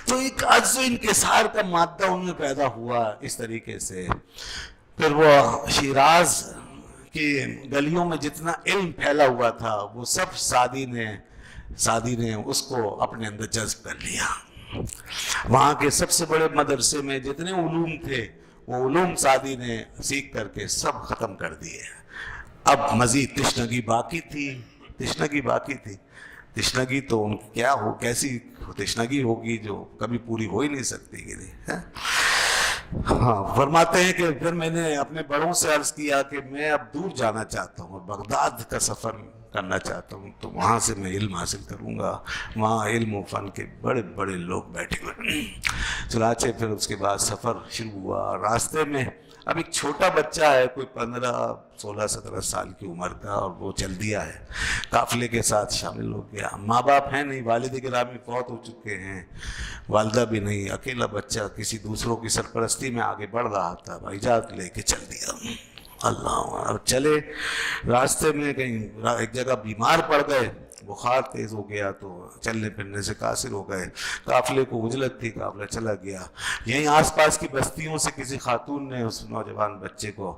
تو ایک عجز و انکسار کا مادہ ان میں پیدا ہوا اس طریقے سے. پھر وہ شیراز کی گلیوں میں جتنا علم پھیلا ہوا تھا وہ سب سعدی نے اس کو اپنے اندر جذب کر لیا. وہاں کے سب سے بڑے مدرسے میں جتنے علوم تھے وہ علوم سعدی نے سیکھ کر کے سب ختم کر دیے. اب مزید تشنگی باقی تھی. تشنگی تو ان کی کیا ہو، کیسی تشنگی ہوگی جو کبھی پوری ہو ہی نہیں سکتی. ہاں، فرماتے ہیں کہ پھر میں نے اپنے بڑوں سے عرض کیا کہ میں اب دور جانا چاہتا ہوں، بغداد کا سفر کرنا چاہتا ہوں، تو وہاں سے میں علم حاصل کروں گا. وہاں علم و فن کے بڑے بڑے لوگ بیٹھے ہوئے. چنانچہ پھر اس کے بعد سفر شروع ہوا. راستے میں اب ایک چھوٹا بچہ ہے، کوئی 15 16 17 سال کی عمر کا، اور وہ چل دیا ہے، قافلے کے ساتھ شامل ہو گیا. ماں باپ ہیں نہیں، والد گرامی فوت ہو چکے ہیں، والدہ بھی نہیں، اکیلا بچہ کسی دوسروں کی سرپرستی میں آگے بڑھ رہا تھا. بھائی جات لے کے چل دیا. اللہ، چلے راستے میں کہیں ایک جگہ بیمار پڑ گئے، بخار تیز ہو گیا تو چلنے پھرنے سے قاصر ہو گئے. قافلے کو عجلت تھی، قافلہ چلا گیا. یہیں آس پاس کی بستیوں سے کسی خاتون نے اس نوجوان بچے کو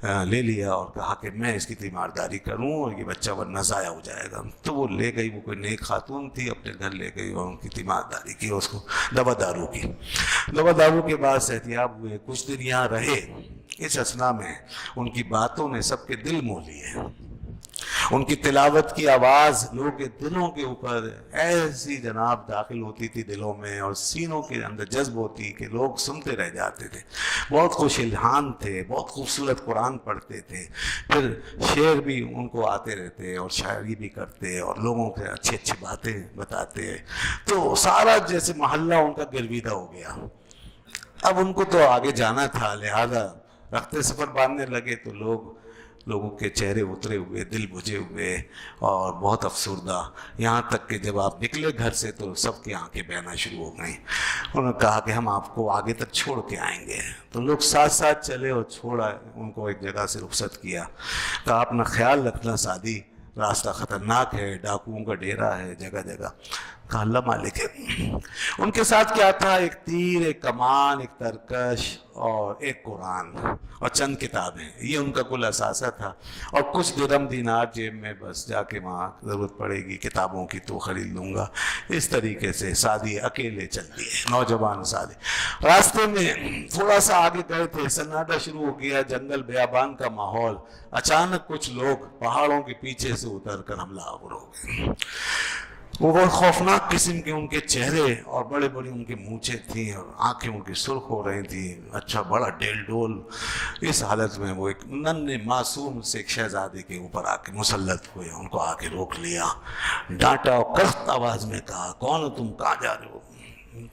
لے لیا اور کہا کہ میں اس کی تیمارداری کروں اور یہ بچہ ورنہ ضائع ہو جائے گا. تو وہ لے گئی، وہ کوئی نیک خاتون تھی، اپنے گھر لے گئی اور ان کی تیمارداری کی، اس کو دوا دارو کے بعد صحتیاب ہوئے. کچھ دن یہاں رہے. اس اثنا میں ان کی باتوں نے سب کے دل مو لیے. ان کی تلاوت کی آواز لوگوں کے دلوں کے اوپر ایسی جناب داخل ہوتی تھی دلوں میں، اور سینوں کے اندر جذب ہوتی کہ لوگ سنتے رہ جاتے تھے. بہت خوش الحان تھے، بہت خوبصورت قرآن پڑھتے تھے. پھر شعر بھی ان کو آتے رہتے اور شاعری بھی کرتے اور لوگوں کے اچھی اچھی باتیں بتاتے. تو سارا جیسے محلہ ان کا گرویدہ ہو گیا. اب ان کو تو آگے جانا تھا، لہذا رخت سفر باندھنے لگے تو لوگوں کے چہرے اترے ہوئے، دل بجھے ہوئے اور بہت افسردہ. یہاں تک کہ جب آپ نکلے گھر سے تو سب کی آنکھیں بہنا شروع ہو گئیں. انہوں نے کہا کہ ہم آپ کو آگے تک چھوڑ کے آئیں گے. تو لوگ ساتھ ساتھ چلے اور چھوڑا ان کو، ایک جگہ سے رخصت کیا. کہا اپنا خیال رکھنا سعدی، راستہ خطرناک ہے، ڈاکوؤں کا ڈیرا ہے جگہ جگہ. کہا اللہ مالک ہے. ان کے ساتھ کیا تھا؟ ایک تیر، ایک کمان، ایک ترکش اور ایک قرآن اور چند کتابیں. یہ ان کا کل اثاثہ تھا. اور کچھ درم دینار جیب میں، بس جا کے وہاں ضرورت پڑے گی کتابوں کی تو خرید لوں گا. اس طریقے سے سعدی اکیلے چل دیے، نوجوان سعدی. راستے میں تھوڑا سا آگے گئے تھے، سناٹا شروع ہو گیا، جنگل بیابان کا ماحول. اچانک کچھ لوگ پہاڑوں کے پیچھے سے اتر کر حملہ آور ہو گئے. وہ بہت خوفناک قسم کے ان کے چہرے اور بڑے بڑی ان کی مونچھیں تھیں اور آنکھیں ان کی سرخ ہو رہی تھیں. اچھا بڑا ڈیل ڈول. اس حالت میں وہ ایک ننھے معصوم سے ایک شہزادے کے اوپر آ کے مسلط ہوئے. ان کو آ کے روک لیا، ڈانٹا اور کست آواز میں کہا کون ہو تم، کہاں جا رہے ہو؟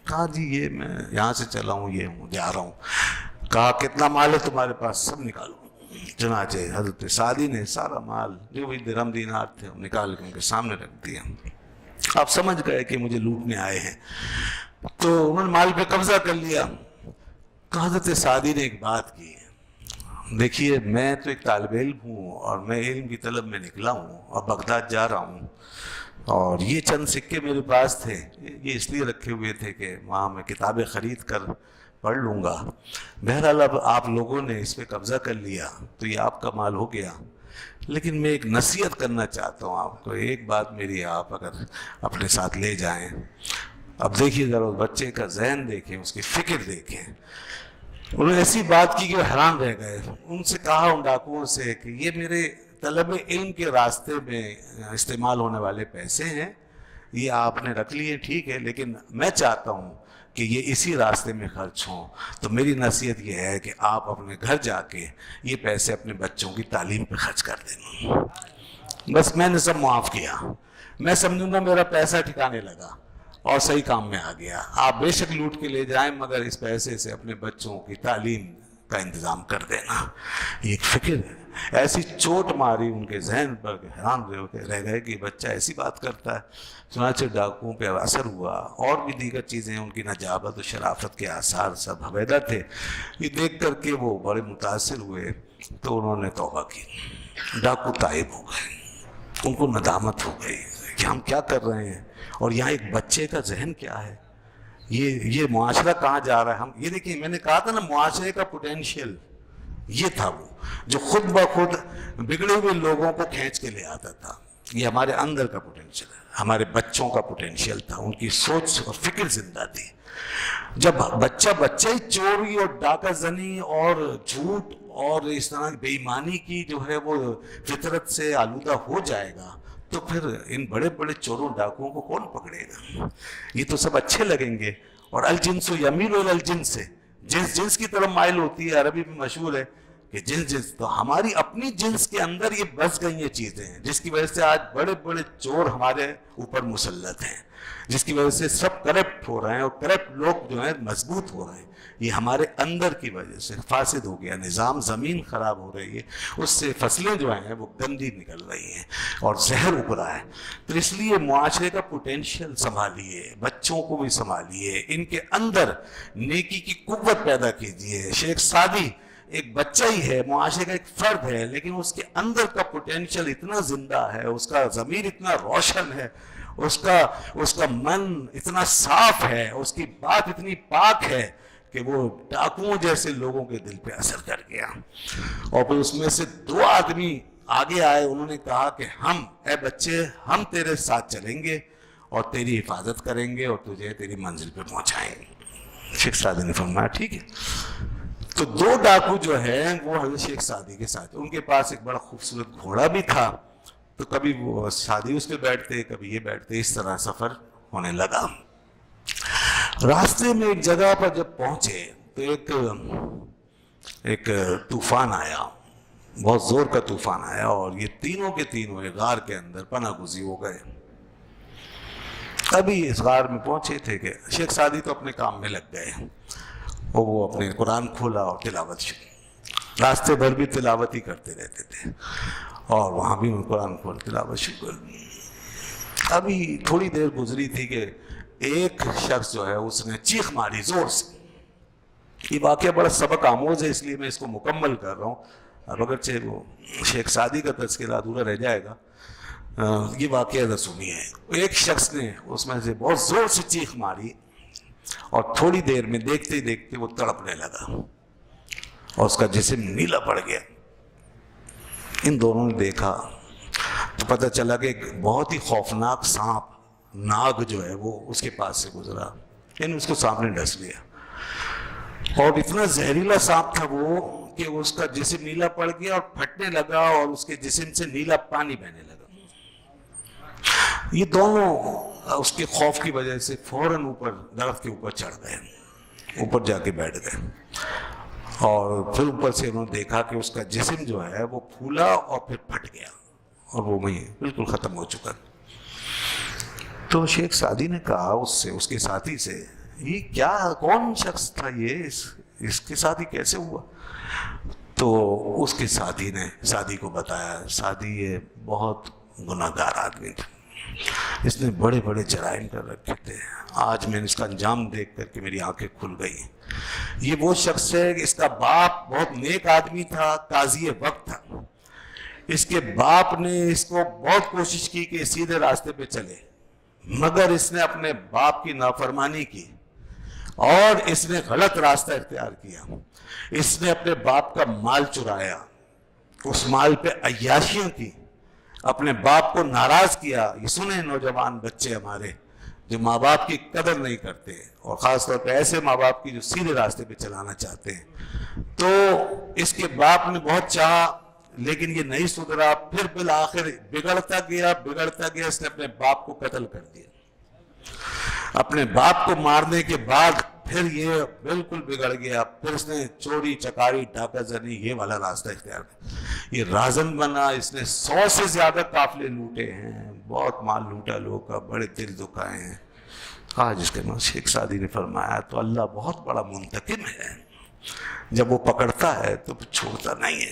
کہا جی یہ میں یہاں سے چلا ہوں، یہ ہوں جا رہا ہوں. کہا کتنا مال ہے تمہارے پاس، سب نکالو. چنانچہ حضرت سعدی نے سارا مال جو بھی درہم دینار تھے نکال کے ان کے سامنے رکھ دیا. آپ سمجھ گئے کہ مجھے لوٹنے آئے ہیں، تو انہوں نے مال پہ قبضہ کر لیا. حضرت سعدی نے ایک بات کی، دیکھیے میں تو ایک طالب علم ہوں اور میں علم کی طلب میں نکلا ہوں اور بغداد جا رہا ہوں، اور یہ چند سکے میرے پاس تھے، یہ اس لیے رکھے ہوئے تھے کہ وہاں میں کتابیں خرید کر پڑھ لوں گا. بہرحال اب آپ لوگوں نے اس پہ قبضہ کر لیا تو یہ آپ کا مال ہو گیا، لیکن میں ایک نصیحت کرنا چاہتا ہوں آپ کو. ایک بات میری آپ اگر اپنے ساتھ لے جائیں. اب دیکھیے ذرا بچے کا ذہن دیکھیں، اس کی فکر دیکھیں. انہوں نے ایسی بات کی کہ وہ حیران رہ گئے. ان سے کہا ان ڈاکوؤں سے کہ یہ میرے طلب علم کے راستے میں استعمال ہونے والے پیسے ہیں، یہ آپ نے رکھ لیے ٹھیک ہے، لیکن میں چاہتا ہوں کہ یہ اسی راستے میں خرچ ہوں. تو میری نصیحت یہ ہے کہ آپ اپنے گھر جا کے یہ پیسے اپنے بچوں کی تعلیم پہ خرچ کر دیں. بس میں نے سب معاف کیا. میں سمجھوں گا میرا پیسہ ٹھکانے لگا اور صحیح کام میں آ گیا. آپ بے شک لوٹ کے لے جائیں مگر اس پیسے سے اپنے بچوں کی تعلیم کا انتظام کر دینا. یہ ایک فکر ہے. ایسی چوٹ ماری ان کے ذہن پر حیران رہ گئے کہ بچہ ایسی بات کرتا ہے. چنانچہ ڈاکوؤں پہ اثر ہوا، اور بھی دیگر چیزیں ان کی نجابت و شرافت کے آثار سب حویدہ تھے. یہ دیکھ کر کے وہ بڑے متاثر ہوئے تو انہوں نے توبہ کی. ڈاکو تائب ہو گئے. ان کو ندامت ہو گئی کہ ہم کیا کر رہے ہیں، اور یہاں ایک بچے کا ذہن کیا ہے. یہ معاشرہ کہاں جا رہا ہے. ہم یہ دیکھیں، میں نے کہا تھا نا معاشرے کا پوٹینشیل یہ تھا، وہ جو خود بخود بگڑے ہوئے لوگوں کو کھینچ کے لے آتا تھا. یہ ہمارے اندر کا پوٹینشیل ہے، ہمارے بچوں کا پوٹینشیل تھا، ان کی سوچ اور فکر زندہ تھی. جب بچہ ہی چوری اور ڈاکہ زنی اور جھوٹ اور اس طرح بے ایمانی کی جو ہے وہ فطرت سے آلودہ ہو جائے گا، تو پھر ان بڑے بڑے چوروں ڈاکوؤں کو کون پکڑے گا؟ یہ تو سب اچھے لگیں گے. اور الجنس یمیل الجنس سے، جنس کی طرف مائل ہوتی ہے. عربی میں مشہور ہے کہ جنس تو ہماری اپنی جنس کے اندر یہ بس گئی یہ چیزیں ہیں، جس کی وجہ سے آج بڑے بڑے چور ہمارے اوپر مسلط ہیں، جس کی وجہ سے سب کرپٹ ہو رہے ہیں، اور کرپٹ لوگ جو ہیں مضبوط ہو رہے ہیں. یہ ہمارے اندر کی وجہ سے فاسد ہو گیا نظام، زمین خراب ہو رہی ہے، اس سے فصلیں جو ہیں وہ گندی نکل رہی ہیں اور زہر ابھرا ہے. تو اس لیے معاشرے کا پوٹینشیل سنبھالیے، بچوں کو بھی سنبھالیے، ان کے اندر نیکی کی قوت پیدا کیجیے. شیخ سعدی ایک بچہ ہی ہے، معاشرے کا ایک فرد ہے، لیکن اس کے اندر کا پوٹینشیل اتنا زندہ ہے، اس کا ضمیر اتنا روشن ہے، اس کا من اتنا صاف ہے، اس کی بات اتنی پاک ہے کہ وہ ڈاکوؤں جیسے لوگوں کے دل پہ اثر کر گیا. اور پھر اس میں سے 2 آدمی آگے آئے، انہوں نے کہا کہ اے بچے، ہم تیرے ساتھ چلیں گے اور تیری حفاظت کریں گے اور تجھے تیری منزل پہ پہنچائیں گے. شیخ سعدی نے فرمایا ٹھیک ہے. تو 2 ڈاکو جو ہیں وہ حضرت شیخ سعدی کے ساتھ، ان کے پاس ایک بڑا خوبصورت گھوڑا بھی تھا، تو کبھی وہ سعدی اس پہ بیٹھتے، کبھی یہ بیٹھتے، اس طرح سفر ہونے لگا. راستے میں ایک جگہ پر جب پہنچے تو ایک طوفان آیا، بہت زور کا طوفان آیا، اور یہ تینوں کے تینوں ایک غار کے اندر پناہ گزین ہو گئے. ابھی اس غار میں پہنچے تھے کہ شیخ سعدی تو اپنے کام میں لگ گئے، اور وہ اپنے قرآن کھولا اور تلاوت شروع. راستے بھر بھی تلاوت ہی کرتے رہتے تھے، اور وہاں بھی قرآن کھول تلاوت شروع کر دی. ابھی تھوڑی دیر گزری تھی کہ ایک شخص جو ہے اس نے چیخ ماری زور سے. یہ واقعہ بڑا سبق آموز ہے، اس لیے میں اس کو مکمل کر رہا ہوں، اب اگرچہ وہ شیخ سعدی کا تذکرہ ادھورا رہ جائے گا. یہ واقعہ رسومی ہے. ایک شخص نے اس میں سے بہت زور سے چیخ ماری، اور تھوڑی دیر میں دیکھتے ہی دیکھتے وہ تڑپنے لگا اور اس کا جسم نیلا پڑ گیا. ان دونوں نے دیکھا تو پتہ چلا کہ ایک بہت ہی خوفناک سانپ، ناگ جو ہے وہ اس کے پاس سے گزرا، یعنی اس کو سانپ نے ڈس لیا. اور اتنا زہریلا سانپ تھا وہ کہ اس کا جسم نیلا پڑ گیا اور پھٹنے لگا، اور اس کے جسم سے نیلا پانی بہنے لگا. یہ دونوں اس کے خوف کی وجہ سے فوراً اوپر درخت کے اوپر چڑھ گئے، اوپر جا کے بیٹھ گئے. اور پھر اوپر سے انہوں نے دیکھا کہ اس کا جسم جو ہے وہ پھولا اور پھر پھٹ گیا، اور وہ وہیں بالکل ختم ہو چکا. تو شیخ سعدی نے کہا اس کے ساتھی سے، یہ کیا، کون شخص تھا یہ، اس کے ساتھ ہی کیسے ہوا؟ تو اس کے ساتھی نے سعدی کو بتایا، سعدی یہ بہت گناہ گار آدمی تھا، اس نے بڑے بڑے جرائم کر رکھے تھے، آج میں نے اس کا انجام دیکھ کر کے میری آنکھیں کھل گئی. یہ وہ شخص ہے کہ اس کا باپ بہت نیک آدمی تھا، قاضی وقت تھا. اس کے باپ نے اس کو بہت کوشش کی کہ سیدھے راستے پہ چلے، مگر اس نے اپنے باپ کی نافرمانی کی اور اس نے غلط راستہ اختیار کیا. اس نے اپنے باپ کا مال چرایا، اس مال پہ عیاشیاں کی، اپنے باپ کو ناراض کیا. یہ سنیں نوجوان بچے ہمارے جو ماں باپ کی قدر نہیں کرتے، اور خاص طور پہ ایسے ماں باپ کی جو سیدھے راستے پہ چلانا چاہتے ہیں. تو اس کے باپ نے بہت چاہا لیکن یہ نہیں سدھرا، پھر بالآخر بگڑتا گیا، اس نے اپنے باپ کو قتل کر دیا. اپنے باپ کو مارنے کے بعد پھر یہ بالکل بگڑ گیا، پھر اس نے چوری چکاری ڈاکہ زنی یہ والا راستہ اختیار کیا. یہ رازن بنا، اس نے 100 سے زیادہ قافلے لوٹے ہیں، بہت مال لوٹا لوگوں کا، بڑے دل دکھائے ہیں. آج اس کے بعد شیخ سعدی نے فرمایا تو اللہ بہت بڑا منتقم ہے، جب وہ پکڑتا ہے تو چھوڑتا نہیں ہے،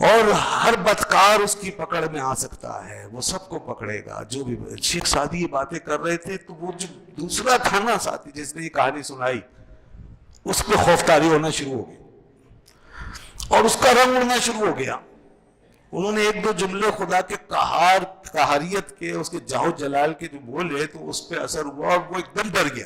اور ہر بدکار اس کی پکڑ میں آ سکتا ہے، وہ سب کو پکڑے گا. جو بھی شیخ سعدی یہ باتیں کر رہے تھے تو وہ جو دوسرا تھا نا ساتھی جس نے یہ کہانی سنائی، اس پہ خوفداری ہونا شروع ہو گئی اور اس کا رنگ اڑنا شروع ہو گیا. انہوں نے 1-2 جملے خدا کے قہاریت کے، اس کے جاہ و جلال کے جو بولے تو اس پہ اثر ہوا اور وہ ایک دم ڈر گیا.